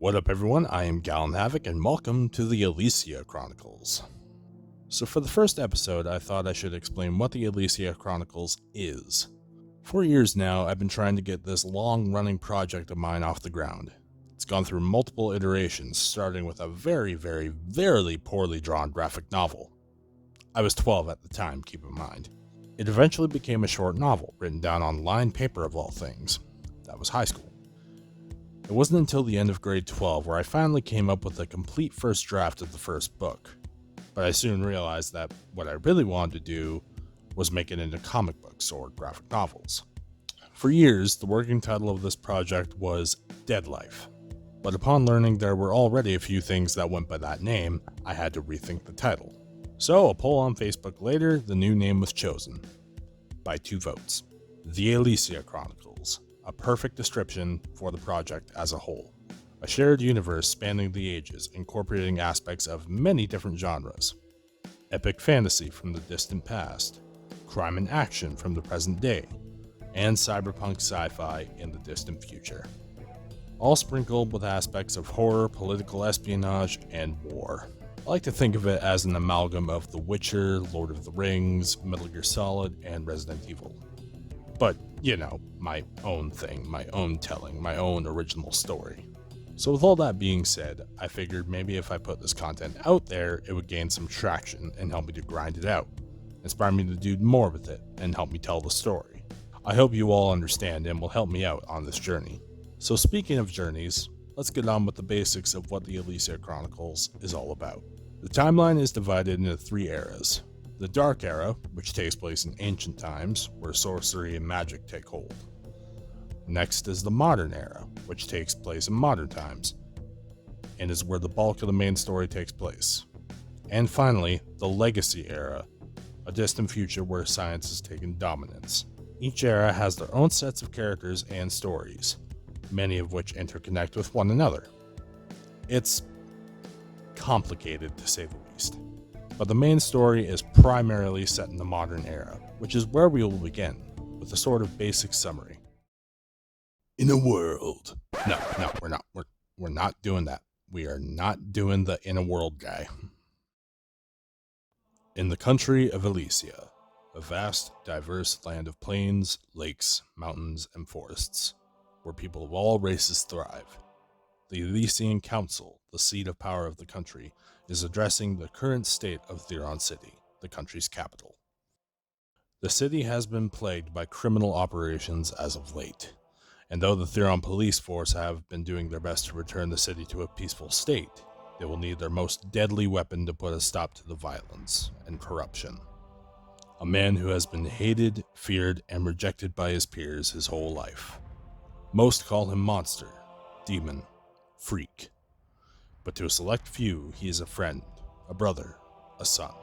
What up everyone, I am Gallon Havoc and welcome to the Ailisia Chronicles. So for the first episode, I thought I should explain what the Ailisia Chronicles is. For years now, I've been trying to get this long-running project of mine off the ground. It's gone through multiple iterations, starting with a very poorly drawn graphic novel. I was 12 at the time, keep in mind. It eventually became a short novel, written down on lined paper of all things. That was high school. It wasn't until the end of grade 12 where I finally came up with a complete first draft of the first book. But I soon realized that what I really wanted to do was make it into comic books or graphic novels. For years, the working title of this project was Dead Life. But upon learning there were already a few things that went by that name, I had to rethink the title. So a poll on Facebook later, the new name was chosen. By 2 votes. The Ailisia Chronicles. A perfect description for the project as a whole. A shared universe spanning the ages, incorporating aspects of many different genres. Epic fantasy from the distant past, crime and action from the present day, and cyberpunk sci-fi in the distant future. All sprinkled with aspects of horror, political espionage, and war. I like to think of it as an amalgam of The Witcher, Lord of the Rings, Metal Gear Solid, and Resident Evil. But, you know, my own thing, my own telling, my own original story. So with all that being said, I figured maybe if I put this content out there, it would gain some traction and help me to grind it out, inspire me to do more with it, and help me tell the story. I hope you all understand and will help me out on this journey. So speaking of journeys, let's get on with the basics of what the Ailisia Chronicles is all about. The timeline is divided into 3 eras. The Dark Era, which takes place in ancient times, where sorcery and magic take hold. Next is the Modern Era, which takes place in modern times, and is where the bulk of the main story takes place. And finally, the Legacy Era, a distant future where science has taken dominance. Each era has their own sets of characters and stories, many of which interconnect with one another. It's complicated to say the least. But the main story is primarily set in the modern era, which is where we will begin, with a sort of basic summary. In a world... No, we're not. We're not doing that. We are not doing the in a world guy. In the country of Ailisia, a vast, diverse land of plains, lakes, mountains, and forests, where people of all races thrive. The Ailisian Council, the seat of power of the country, is addressing the current state of Theron City, the country's capital. The city has been plagued by criminal operations as of late, and though the Theron police force have been doing their best to return the city to a peaceful state, they will need their most deadly weapon to put a stop to the violence and corruption. A man who has been hated, feared, and rejected by his peers his whole life. Most call him monster, demon, freak. But to a select few, he is a friend, a brother, a son.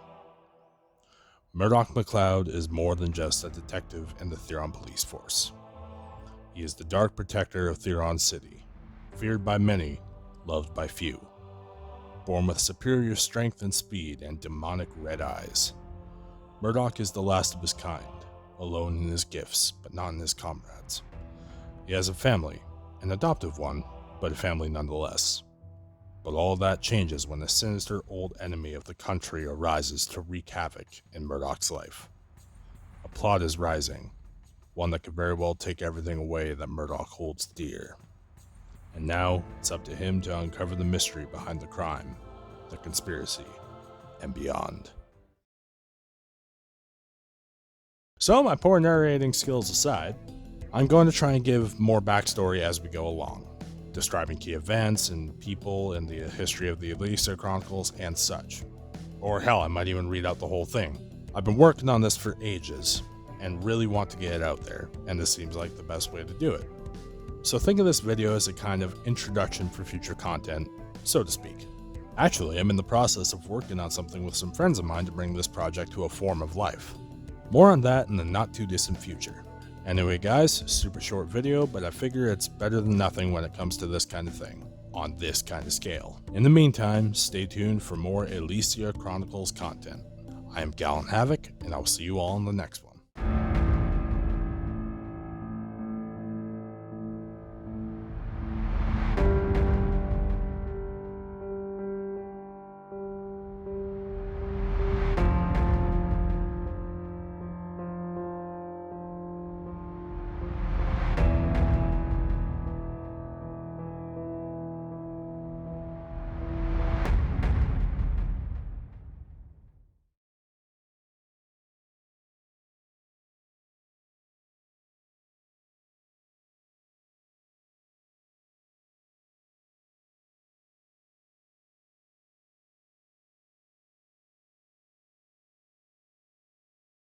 Murdoch MacLeod is more than just a detective in the Theron police force. He is the dark protector of Theron City, feared by many, loved by few. Born with superior strength and speed and demonic red eyes. Murdoch is the last of his kind, alone in his gifts, but not in his comrades. He has a family, an adoptive one, but a family nonetheless. But all that changes when a sinister old enemy of the country arises to wreak havoc in Murdoch's life. A plot is rising, one that could very well take everything away that Murdoch holds dear. And now, it's up to him to uncover the mystery behind the crime, the conspiracy, and beyond. So, my poor narrating skills aside, I'm going to try and give more backstory as we go along, describing key events and people in the history of the Ailisia Chronicles and such. Or hell, I might even read out the whole thing. I've been working on this for ages, and really want to get it out there, and this seems like the best way to do it. So think of this video as a kind of introduction for future content, so to speak. Actually, I'm in the process of working on something with some friends of mine to bring this project to a form of life. More on that in the not too distant future. Anyway guys, super short video, but I figure it's better than nothing when it comes to this kind of thing, on this kind of scale. In the meantime, stay tuned for more Ailisia Chronicles content. I am Gallon Havoc, and I will see you all in the next one.